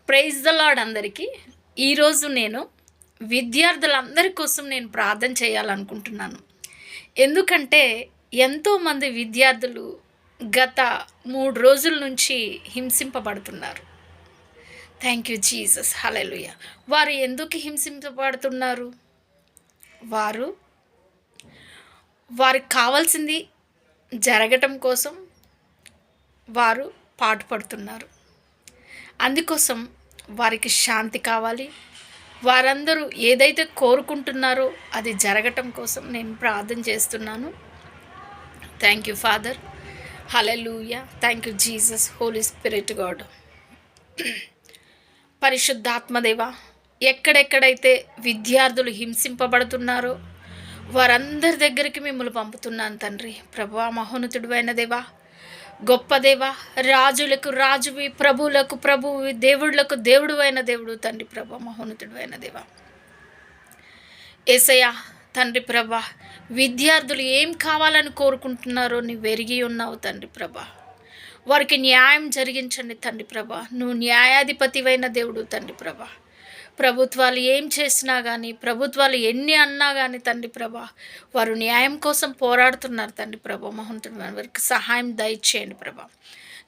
Praise the lord అందరికీ. ఈరోజు నేను విద్యార్థులందరి కోసం నేను ప్రార్థన చేయాలనుకుంటున్నాను. ఎందుకంటే ఎంతోమంది విద్యార్థులు గత 3 రోజుల నుంచి హింసింపబడుతున్నారు. థ్యాంక్ యూ జీసస్, హల్లెలూయా. వారు ఎందుకు హింసింపబడుతున్నారు? వారికి కావాల్సింది జరగటం కోసం వారు పాటుపడుతున్నారు. అందుకోసం వారికి శాంతి కావాలి. వారందరూ ఏదైతే కోరుకుంటున్నారో అది జరగటం కోసం నేను ప్రార్థన చేస్తున్నాను. Thank you father, hallelujah. Thank you Jesus, Holy Spirit God. పరిశుద్ధాత్మదేవ, ఎక్కడెక్కడైతే విద్యార్థులు హింసింపబడుతున్నారో వారందరి దగ్గరికి మిమ్మల్ని పంపుతున్నాను తండ్రి. ప్రభువా, మహోన్నతుడు అయిన దేవా, గొప్ప దేవ, రాజులకు రాజువి, ప్రభువులకు ప్రభువి, దేవుళ్ళకు దేవుడు అయిన దేవుడు తండ్రి ప్రభ, మహోన్నతుడు అయిన దేవ. యేసయ్య తండ్రి ప్రభ, విద్యార్థులు ఏం కావాలని కోరుకుంటున్నారో నీవు ఎరిగి ఉన్నావు తండ్రి ప్రభ. వారికి న్యాయం జరిగించండి తండ్రి ప్రభ. నువ్వు న్యాయాధిపతివైన దేవుడు తండ్రి ప్రభ. ప్రభుత్వాలు ఏం చేసినా కానీ, ప్రభుత్వాలు ఎన్ని అన్నా కానీ తండ్రి ప్రభ, వారు న్యాయం కోసం పోరాడుతున్నారు తండ్రి ప్రభ. మహోన్నతుడు వారికి సహాయం దయచేయండి ప్రభ.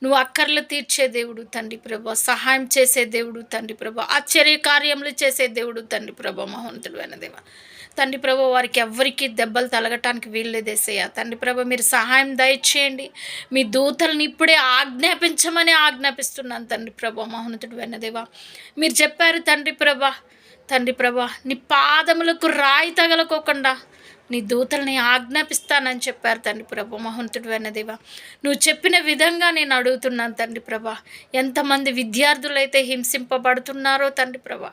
నువ్వు అక్కర్లు తీర్చే దేవుడు తండ్రి ప్రభ, సహాయం చేసే దేవుడు తండ్రి ప్రభ, ఆశ్చర్య కార్యములు చేసే దేవుడు తండ్రి ప్రభ. మహోన్నతుడు అయిన దేవ తండ్రి ప్రభ, వారికి ఎవ్వరికి దెబ్బలు తలగటానికి వీల్లేదేసయ్యా తండ్రి ప్రభ. మీరు సహాయం దయచేయండి. మీ దూతల్ని ఇప్పుడే ఆజ్ఞాపిస్తున్నాను తండ్రి ప్రభ. మహోన్నతుడు అయిన దేవ, మీరు చెప్పారు తండ్రి ప్రభ, నీ పాదములకు రాయి తగలకోకుండా నీ దూతల్ని ఆజ్ఞాపిస్తానని చెప్పారు తండ్రి ప్రభ. మహోన్నతుడు అయిన దేవ, నువ్వు చెప్పిన విధంగా నేను అడుగుతున్నాను తండ్రి ప్రభ. ఎంతమంది విద్యార్థులైతే హింసింపబడుతున్నారో తండ్రి ప్రభ,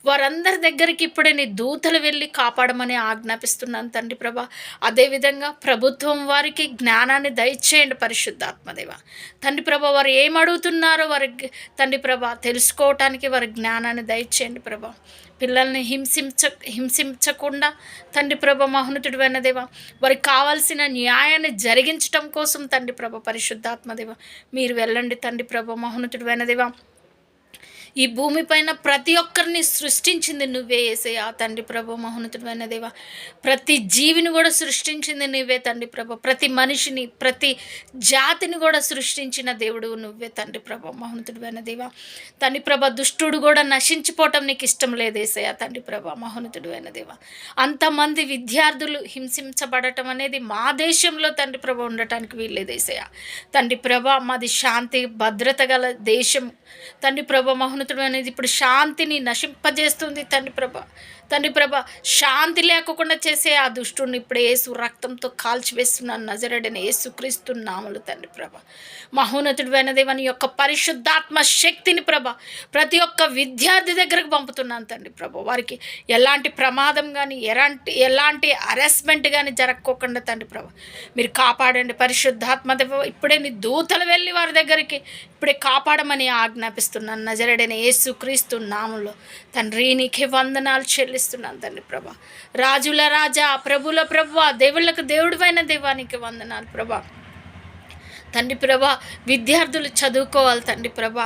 వారందరి దగ్గరికి ఇప్పుడే నీ దూతలు వెళ్ళి కాపాడమని ఆజ్ఞాపిస్తున్నాను తండ్రి ప్రభ. అదేవిధంగా ప్రభుత్వం వారికి జ్ఞానాన్ని దయచేయండి పరిశుద్ధాత్మదేవ తండ్రి ప్రభ. వారు ఏం అడుగుతున్నారో వారికి తండ్రి ప్రభ తెలుసుకోవటానికి వారి జ్ఞానాన్ని దయచేయండి ప్రభ. పిల్లల్ని హింసించకుండా తండ్రి ప్రభ, మహోన్నతుడు అయిన దేవ, వారికి కావాల్సిన న్యాయాన్ని జరిగించటం కోసం తండ్రి ప్రభ పరిశుద్ధాత్మదేవ మీరు వెళ్ళండి తండ్రి ప్రభ. మహోన్నతుడు అయిన దేవ, ఈ భూమిపైన ప్రతి ఒక్కరిని సృష్టించింది నువ్వే యేసయ్యా తండ్రి ప్రభ. మహోన్నతుడు అయిన దేవ, ప్రతి జీవిని కూడా సృష్టించింది నువ్వే తండ్రి ప్రభ. ప్రతి మనిషిని, ప్రతి జాతిని కూడా సృష్టించిన దేవుడు నువ్వే తండ్రి ప్రభ. మహోన్నతుడు అయిన దేవ తండ్రి ప్రభ, దుష్టుడు కూడా నశించిపోవటం నీకు ఇష్టం లేదు యేసయ్యా తండ్రి ప్రభ. మహోన్నతుడు అయిన దేవ, అంతమంది విద్యార్థులు హింసించబడటం అనేది మా దేశంలో తండ్రి ప్రభ ఉండటానికి వీల్లేదు యేసయ్యా తండ్రి ప్రభ. మాది శాంతి భద్రత గల దేశం తండ్రి ప్రభ. మహోన్నతుడు అనేది ఇప్పుడు శాంతిని నశింపజేస్తుంది తండ్రి ప్రభ. శాంతి లేకుండా చేసే ఆ దుష్టుడిని ఇప్పుడు యేసు రక్తంతో కాల్చివేస్తున్నాను నజరేయుడైన యేసుక్రీస్తు నామములో తండ్రి ప్రభ. మహోన్నతుడు అయిన దేవని యొక్క పరిశుద్ధాత్మ శక్తిని ప్రభ ప్రతి ఒక్క విద్యార్థి దగ్గరకు పంపుతున్నాను తండ్రి ప్రభ. వారికి ఎలాంటి ప్రమాదం కానీ, ఎలాంటి హరాస్మెంట్ కానీ జరగకోకుండా తండ్రి ప్రభ మీరు కాపాడండి పరిశుద్ధాత్మ దేవ. ఇప్పుడే నీ దూతలు వెళ్ళి వారి దగ్గరికి ఇప్పుడే కాపాడమని ఆజ్ఞాపిస్తున్నాను నజరేయుడైన యేసుక్రీస్తు నామములో తండ్రి. నీకే వందనాలు చెల్లిస్తున్నాను తండ్రి ప్రభ. రాజుల రాజా, ప్రభుల ప్రభువా, దేవుళ్ళకు దేవుడివైన దేవానికి వందనాలు ప్రభ. తండ్రి ప్రభ, విద్యార్థులు చదువుకోవాలి తండ్రి ప్రభ.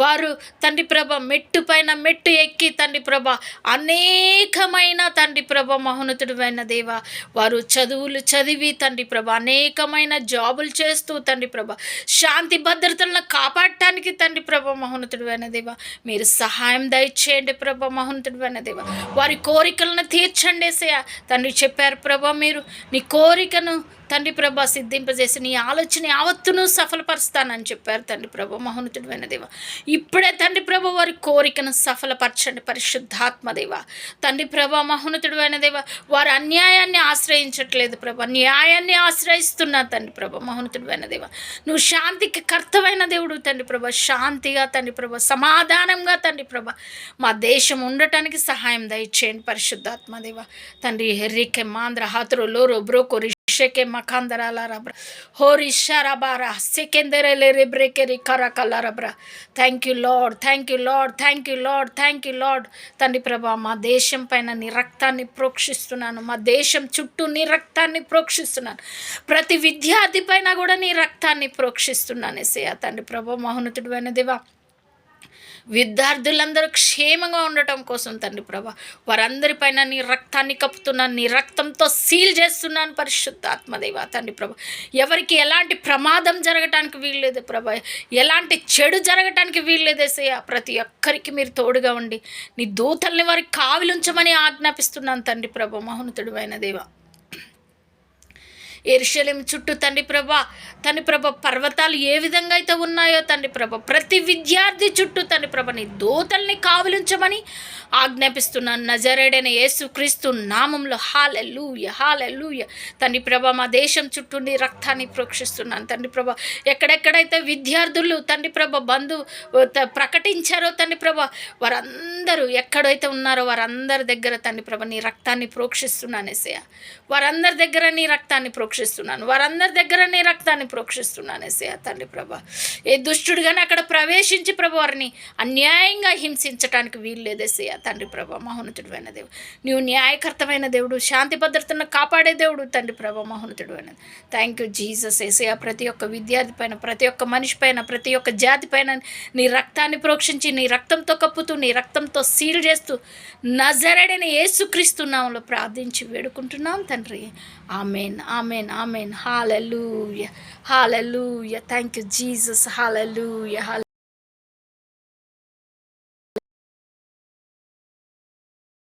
వారు తండ్రి ప్రభ మెట్టు పైన మెట్టు ఎక్కి తండ్రి ప్రభ అనేకమైన తండ్రి ప్రభ మహోన్నతుడు అయిన దేవ, వారు చదువులు చదివి తండ్రి ప్రభ అనేకమైన జాబులు చేస్తూ తండ్రి ప్రభ శాంతి భద్రతలను కాపాడటానికి తండ్రి ప్రభ మహోన్నతుడు అయిన దేవ మీరు సహాయం దయచేయండి ప్రభ. మహోన్నతుడు అయిన దేవ, వారి కోరికలను తీర్చండి యేసయ్యా తండ్రి. చెప్పారు ప్రభ, మీరు నీ కోరికను తండ్రి ప్రభ సిద్ధింపజేసి నీ ఆలోచన యావత్తును సఫలపరుస్తానని చెప్పారు తండ్రి ప్రభ. మహోన్నతుడు అయిన దేవ, ఇప్పుడే తండ్రి ప్రభ వారి కోరికను సఫలపరచండి పరిశుద్ధాత్మదేవ తండ్రి ప్రభ. మహోన్నతుడు అయిన దేవ, వారు అన్యాయాన్ని ఆశ్రయించట్లేదు ప్రభ, న్యాయాన్ని ఆశ్రయిస్తున్నారు తండ్రి ప్రభ. మహోన్నతుడు అయిన దేవ, నువ్వు శాంతికి కర్తవైన దేవుడు తండ్రి ప్రభ. శాంతిగా తండ్రి ప్రభ, సమాధానంగా తండ్రి ప్రభ మా దేశం ఉండటానికి సహాయం దయచేయండి పరిశుద్ధాత్మదేవ తండ్రి. హెర్రికే మాంద్ర హాతురు లోరో బ్రోకో షేకే మకాందరాల రబ్ర హోరిషా రబారా సెకెందరెలే రేబ్రేకెరి కరకల రబ్ర. Thank you Lord, thank you Lord, thank you Lord, thank you Lord తండ్రి ప్రభా. మా దేశం పైన నీ రక్తాన్ని ప్రోక్షిస్తున్నాను, మా దేశం చుట్టూ నీ రక్తాన్ని ప్రోక్షిస్తున్నాను, ప్రతి విద్యార్థి పైన కూడా నీ రక్తాన్ని ప్రోక్షిస్తున్నాను యేసయ్యా తండ్రి ప్రభా. మహోన్నతుడు అయిన దేవా, విద్యార్థులందరూ క్షేమంగా ఉండటం కోసం తండ్రి ప్రభా వారందరిపైన నీ రక్తాన్ని కప్పుతున్నాను, నీ రక్తంతో సీల్ చేస్తున్నాను పరిశుద్ధాత్మదేవ తండ్రి ప్రభా. ఎవరికి ఎలాంటి ప్రమాదం జరగటానికి వీల్లేదు ప్రభా, ఎలాంటి చెడు జరగటానికి వీల్లేదేసయ్యా. ప్రతి ఒక్కరికి మీరు తోడుగా ఉండి నీ దూతల్ని వారికి కావిలుంచమని ఆజ్ఞాపిస్తున్నాను తండ్రి ప్రభా మహోన్నతుడు అయిన దేవ. యెరూషలేము చుట్టూ తండ్రి ప్రభ పర్వతాలు ఏ విధంగా అయితే ఉన్నాయో తండ్రి ప్రభ ప్రతి విద్యార్థి చుట్టూ తండ్రి ప్రభ నీ దూతల్ని కావలించమని ఆజ్ఞాపిస్తున్నాను నజరేడైన యేసుక్రీస్తు నామంలో. హల్లెలూయా హల్లెలూయా. తండ్రి ప్రభ మా దేశం చుట్టూ నీ రక్తాన్ని ప్రోక్షిస్తున్నాను తండ్రి ప్రభ. ఎక్కడెక్కడైతే విద్యార్థులు తండ్రి ప్రభ ప్రకటించారో తండ్రి ప్రభ వారందరూ ఎక్కడైతే ఉన్నారో వారందరి దగ్గర తండ్రి ప్రభ నీ రక్తాన్ని ప్రోక్షిస్తున్నాను ఎసయ్యా. వారందరి దగ్గర నీ రక్తాన్ని వారందరి దగ్గర నీ రక్తాన్ని ప్రోక్షిస్తున్నాను ఎసయ్యా తండ్రి ప్రభ. ఏ దుష్టుడు కానీ అక్కడ ప్రవేశించి ప్రభు వారిని అన్యాయంగా హింసించడానికి వీలు లేదేసయ్యా తండ్రి ప్రభ మహోన్నతుడు అయిన దేవుడు. నీవు న్యాయకర్తమైన దేవుడు, శాంతి భద్రతను కాపాడే దేవుడు తండ్రి ప్రభ మహోన్నతుడు అయినది. థ్యాంక్ యూ జీసస్ ఎసయ్యా. ప్రతి ఒక్క విద్యార్థి పైన, ప్రతి ఒక్క మనిషి పైన, ప్రతి ఒక్క జాతి పైన నీ రక్తాన్ని ప్రోక్షించి నీ రక్తంతో కప్పుతూ నీ రక్తంతో సీల్ చేస్తూ నజరేడైన యేసుక్రీస్తు నామములో ప్రార్థించి వేడుకుంటున్నాం తండ్రి. Amen amen amen. Hallelujah hallelujah. Thank you Jesus. Hallelujah.